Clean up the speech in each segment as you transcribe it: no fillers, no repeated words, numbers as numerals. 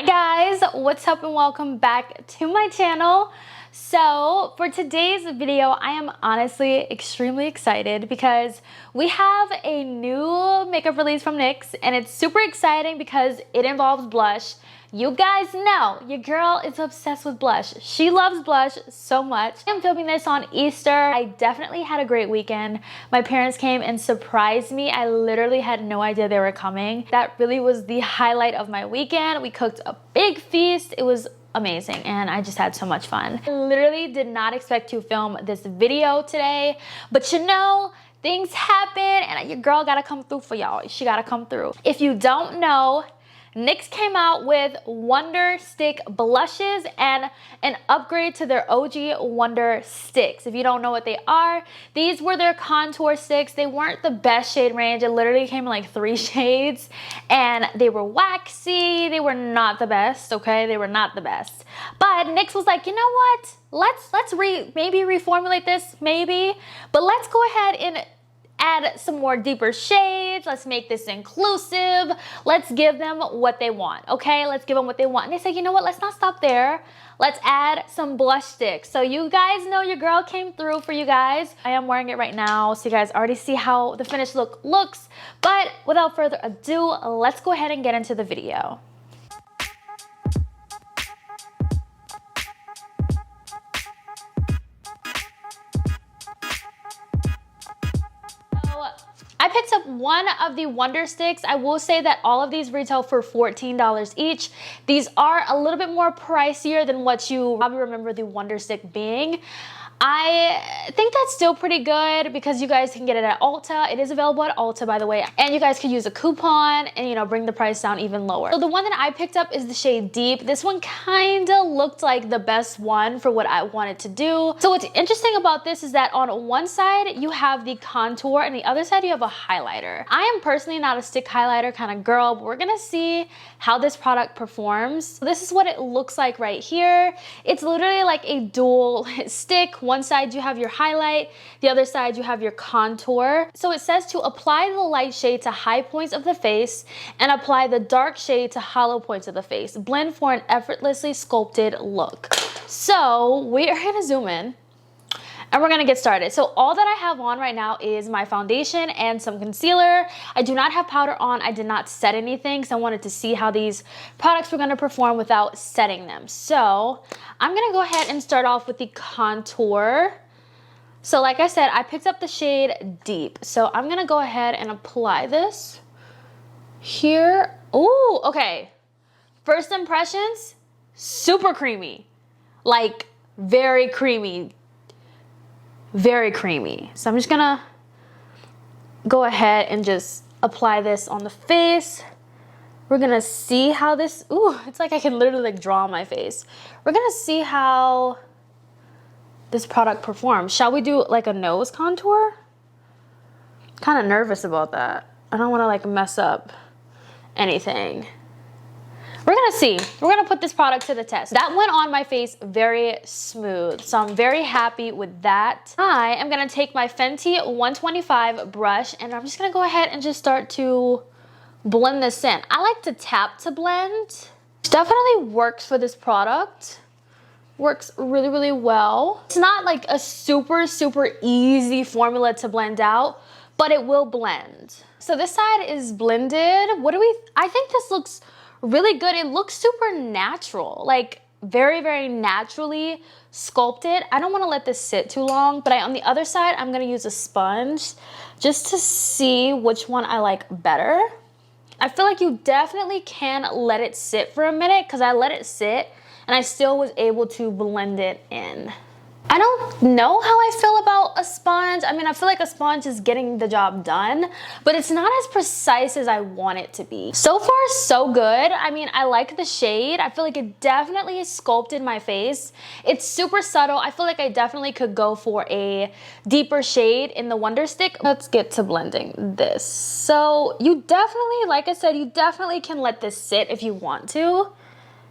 guys, what's up and welcome back to my channel. So for today's video, I am honestly extremely excited because we have a new makeup release from NYX and it's super exciting because it involves blush. You guys know your girl is obsessed with blush. She loves blush so much. I'm filming this on Easter. I definitely had a great weekend. My parents came and surprised me. I literally had no idea they were coming. That really was the highlight of my weekend. We cooked a big feast. It was amazing and I just had so much fun. I literally did not expect to film this video today, but you know, things happen and your girl gotta come through for y'all. She gotta come through. If you don't know, NYX came out with Wonderstick blushes and an upgrade to their OG Wonder Sticks. If you don't know what they are, these were their contour sticks. They weren't the best shade range. It literally came in like 3 shades and they were waxy. They were not the best, okay? They were not the best. But NYX was like, you know what? Let's maybe reformulate this, maybe. But let's go ahead and add some more deeper shades. Let's make this inclusive. Let's give them what they want, okay? Let's give them what they want. And they said, you know what? Let's not stop there. Let's add some blush sticks. So you guys know your girl came through for you guys. I am wearing it right now, so you guys already see how the finished look looks. But without further ado, let's go ahead and get into the video. I picked up one of the Wonder Sticks. I will say that all of these retail for $14 each. These are a little bit more pricier than what you probably remember the Wonder Stick being. I think that's still pretty good because you guys can get it at Ulta. It is available at Ulta, by the way. And you guys could use a coupon and, you know, bring the price down even lower. So the one that I picked up is the shade Deep. This one kind of looked like the best one for what I wanted to do. So what's interesting about this is that on one side, you have the contour and the other side, you have a highlighter. I am personally not a stick highlighter kind of girl, but we're gonna see how this product performs. So this is what it looks like right here. It's literally like a dual stick. One side you have your highlight, the other side you have your contour. So it says to apply the light shade to high points of the face and apply the dark shade to hollow points of the face. Blend for an effortlessly sculpted look. So we are gonna zoom in and we're gonna get started. So all that I have on right now is my foundation and some concealer. I do not have powder on. I did not set anything because I wanted to see how these products were gonna perform without setting them. So I'm gonna go ahead and start off with the contour. So like I said, I picked up the shade Deep. So I'm gonna go ahead and apply this here. Ooh, okay. First impressions, super creamy. Like very creamy. Very creamy. So I'm just gonna go ahead and just apply this on the face. We're gonna see how this, ooh, it's like I can literally like draw on my face. We're gonna see how this product performs. Shall we do like a nose contour? Kind of nervous about that. I don't wanna like mess up anything. We're gonna see. We're gonna put this product to the test. That went on my face very smooth, so I'm very happy with that. I am gonna take my Fenty 125 brush and I'm just gonna go ahead and just start to blend this in. I like to tap to blend. It definitely works for this product. Works really, really well. It's not like a super, super easy formula to blend out, but it will blend. So this side is blended. I think this looks really good. It looks super natural, like very, very naturally sculpted. I don't want to let this sit too long, but on the other side, I'm going to use a sponge just to see which one I like better. I feel like you definitely can let it sit for a minute because I let it sit and I still was able to blend it in. I don't know how I feel about a sponge. I mean, I feel like a sponge is getting the job done, but it's not as precise as I want it to be. So far, so good. I mean, I like the shade. I feel like it definitely sculpted my face. It's super subtle. I feel like I definitely could go for a deeper shade in the Wonder Stick. Let's get to blending this. So you definitely, like I said, you definitely can let this sit if you want to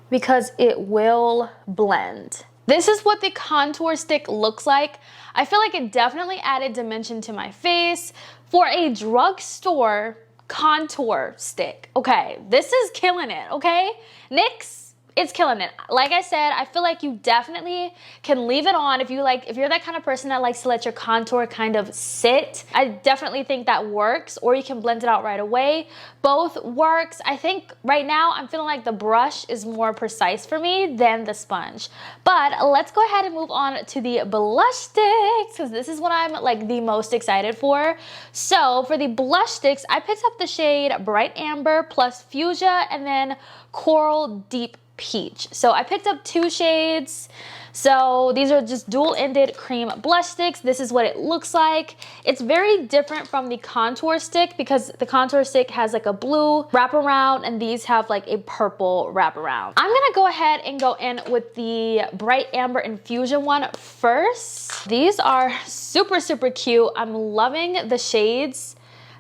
because it will blend. This is what the contour stick looks like. I feel like it definitely added dimension to my face. For a drugstore contour stick. Okay, this is killing it, okay? NYX, it's killing it. Like I said, I feel like you definitely can leave it on if you're that kind of person that likes to let your contour kind of sit. I definitely think that works, or you can blend it out right away. Both works. I think right now I'm feeling like the brush is more precise for me than the sponge. But let's go ahead and move on to the blush sticks, because this is what I'm like the most excited for. So for the blush sticks, I picked up the shade Bright Amber plus Fuchsia and then Coral Deep Peach. So I picked up 2 shades. So these are just dual-ended cream blush sticks. This is what it looks like. It's very different from the contour stick because the contour stick has like a blue wraparound and these have like a purple wraparound. I'm gonna go ahead and go in with the Bright Amber Infusion one first. These are super, super cute. I'm loving the shades.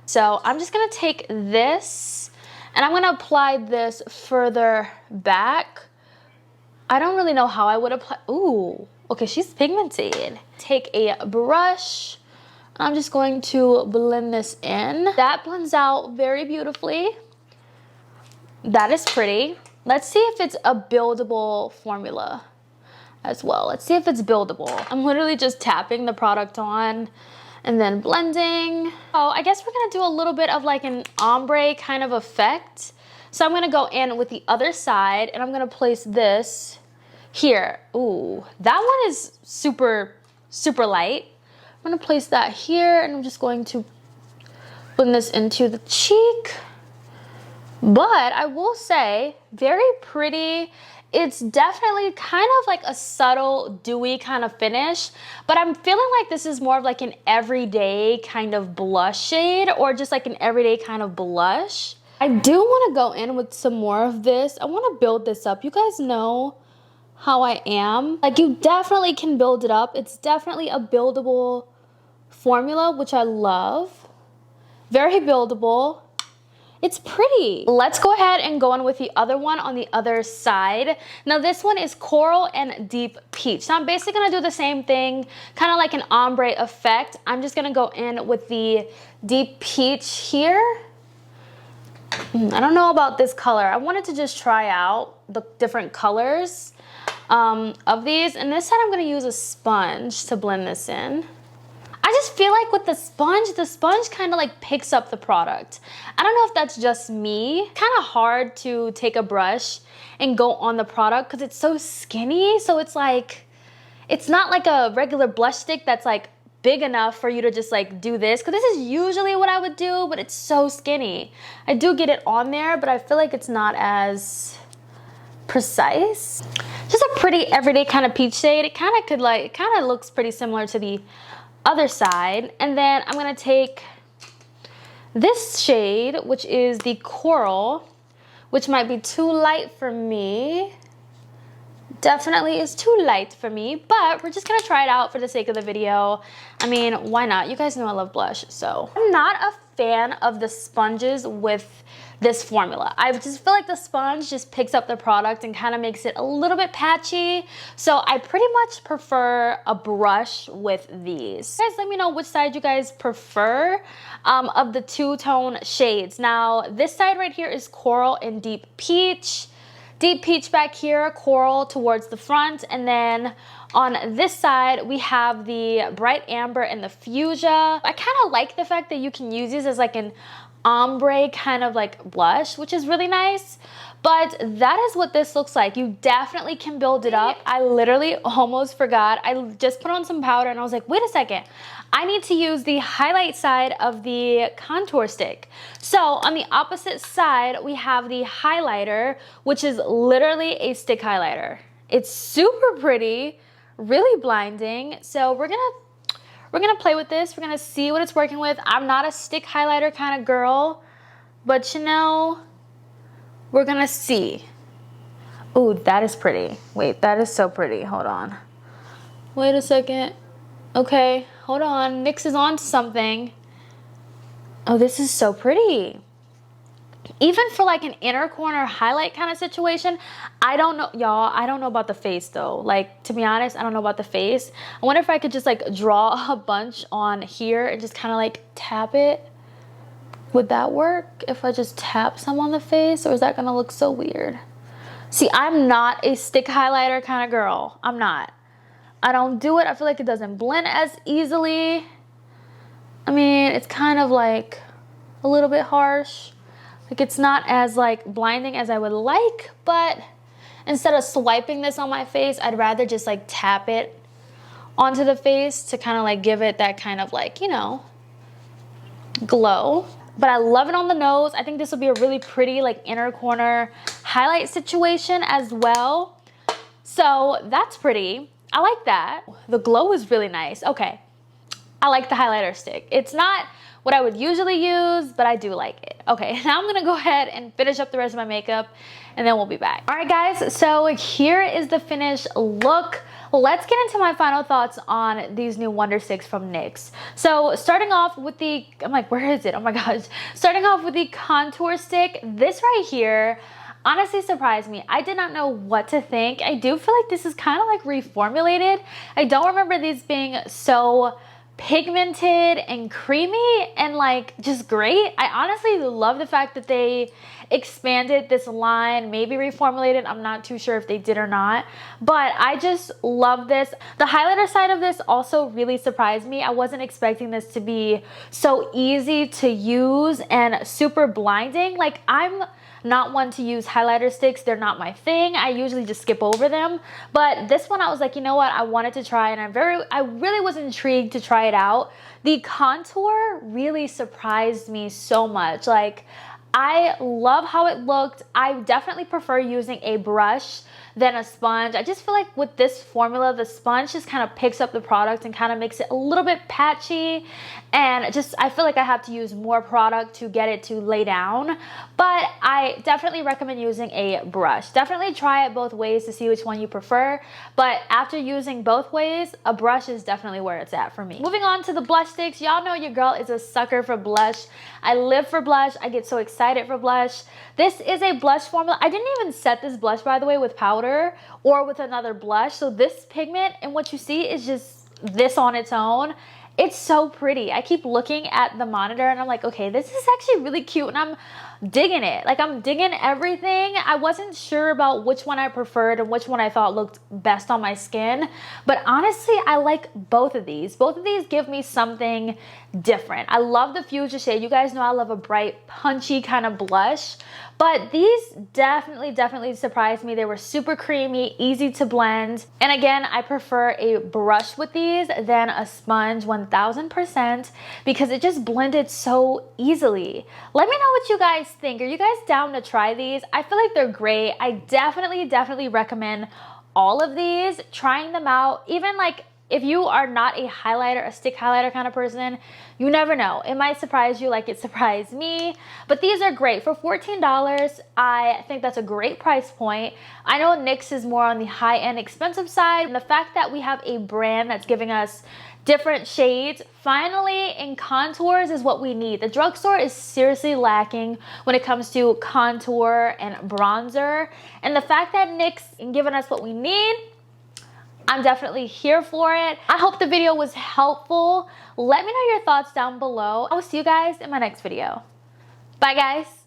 So I'm just gonna take this and I'm gonna apply this further back. I don't really know how I would apply. Ooh, okay, she's pigmented. Take a brush. I'm just going to blend this in. That blends out very beautifully. That is pretty. Let's see if it's a buildable formula as well. Let's see if it's buildable. I'm literally just tapping the product on and then blending. Oh, I guess we're gonna do a little bit of like an ombre kind of effect. So I'm gonna go in with the other side and I'm gonna place this here. Ooh, that one is super, super light. I'm gonna place that here and I'm just going to blend this into the cheek. But I will say, very pretty. It's definitely kind of like a subtle, dewy kind of finish, but I'm feeling like this is more of like an everyday kind of blush shade or just like an everyday kind of blush. I do want to go in with some more of this. I want to build this up. You guys know how I am. Like, you definitely can build it up. It's definitely a buildable formula, which I love. Very buildable. It's pretty. Let's go ahead and go on with the other one on the other side. Now this one is Coral and Deep Peach. So I'm basically gonna do the same thing, kind of like an ombre effect. I'm just gonna go in with the Deep Peach here. I don't know about this color. I wanted to just try out the different colors of these. And this time I'm gonna use a sponge to blend this in. I just feel like with the sponge kind of like picks up the product. I don't know if that's just me. Kind of hard to take a brush and go on the product because it's so skinny. So it's like, it's not like a regular blush stick that's like big enough for you to just like do this. Because this is usually what I would do, but it's so skinny. I do get it on there, but I feel like it's not as precise. Just a pretty everyday kind of peach shade. It kind of looks pretty similar to the other side. And then I'm gonna take this shade, which is the Coral, which might be too light for me. Definitely is too light for me, but we're just gonna try it out for the sake of the video. I mean, why not? You guys know I love blush, so. I'm not a fan of the sponges with this formula. I just feel like the sponge just picks up the product and kind of makes it a little bit patchy. So I pretty much prefer a brush with these. Guys, let me know which side you guys prefer of the two-tone shades. Now, this side right here is Coral and Deep Peach. Deep Peach back here, Coral towards the front, and then on this side, we have the Bright Amber and the Fuchsia. I kind of like the fact that you can use these as like an ombre kind of like blush, which is really nice. But that is what this looks like. You definitely can build it up. I literally almost forgot. I just put on some powder and I was like, wait a second. I need to use the highlight side of the contour stick. So on the opposite side, we have the highlighter, which is literally a stick highlighter. It's super pretty, really blinding. So we're gonna play with this. We're gonna see what it's working with. I'm not a stick highlighter kind of girl, but you know, we're gonna see. Ooh, that is pretty. Wait, that is so pretty. Hold on. Wait a second. Okay, hold on. NYX is on to something. Oh, this is so pretty. Even for like an inner corner highlight kind of situation, I don't know, y'all, I don't know about the face though. Like, to be honest, I don't know about the face. I wonder if I could just like draw a bunch on here and just kind of like tap it. Would that work if I just tap some on the face, or is that gonna look so weird? See, I'm not a stick highlighter kind of girl. I'm not. I don't do it. I feel like it doesn't blend as easily. I mean, it's kind of like a little bit harsh. Like it's not as like blinding as I would like, but instead of swiping this on my face, I'd rather just like tap it onto the face to kind of like give it that kind of like, you know, glow. But I love it on the nose. I think this will be a really pretty like inner corner highlight situation as well. So that's pretty. I like that. The glow is really nice. Okay. I like the highlighter stick. It's not what I would usually use, but I do like it. Okay, now I'm gonna go ahead and finish up the rest of my makeup and then we'll be back. All right guys, so here is the finished look. Let's get into my final thoughts on these new Wondersticks from NYX. So starting off with the, I'm like, where is it? Oh my gosh. Starting off with the contour stick, this right here honestly surprised me. I did not know what to think. I do feel like this is kind of like reformulated. I don't remember these being so pigmented and creamy and like just great. I honestly love the fact that they expanded this line, maybe reformulated. I'm not too sure if they did or not, but I just love this. The highlighter side of this also really surprised me. I wasn't expecting this to be so easy to use and super blinding. Like I'm not one to use highlighter sticks. They're not my thing. I usually just skip over them. But this one I was like, you know what? I wanted to try and I really was intrigued to try it out. The contour really surprised me so much. Like I love how it looked. I definitely prefer using a brush than a sponge. I just feel like with this formula, the sponge just kind of picks up the product and kind of makes it a little bit patchy. And just, I feel like I have to use more product to get it to lay down. But I definitely recommend using a brush. Definitely try it both ways to see which one you prefer. But after using both ways, a brush is definitely where it's at for me. Moving on to the blush sticks. Y'all know your girl is a sucker for blush. I live for blush. I get so excited for blush. This is a blush formula. I didn't even set this blush, by the way, with powder or with another blush. So this pigment and what you see is just this on its own. It's so pretty. I keep looking at the monitor and I'm like, okay, this is actually really cute and I'm digging it. Like I'm digging everything. I wasn't sure about which one I preferred and which one I thought looked best on my skin. But honestly, I like both of these. Both of these give me something different. I love the fuchsia shade. You guys know I love a bright, punchy kind of blush. But these definitely surprised me. They were super creamy, easy to blend. And again, I prefer a brush with these than a sponge 1000% because it just blended so easily. Let me know what you guys think. Are you guys down to try these? I feel like they're great. I definitely recommend all of these, trying them out. Even like if you are not a highlighter, a stick highlighter kind of person, you never know. It might surprise you like it surprised me. But these are great. For $14, I think that's a great price point. I know NYX is more on the high-end expensive side. And the fact that we have a brand that's giving us different shades finally in contours is what we need. The drugstore is seriously lacking when it comes to contour and bronzer. And the fact that NYX is giving us what we need, I'm definitely here for it. I hope the video was helpful. Let me know your thoughts down below. I will see you guys in my next video. Bye guys.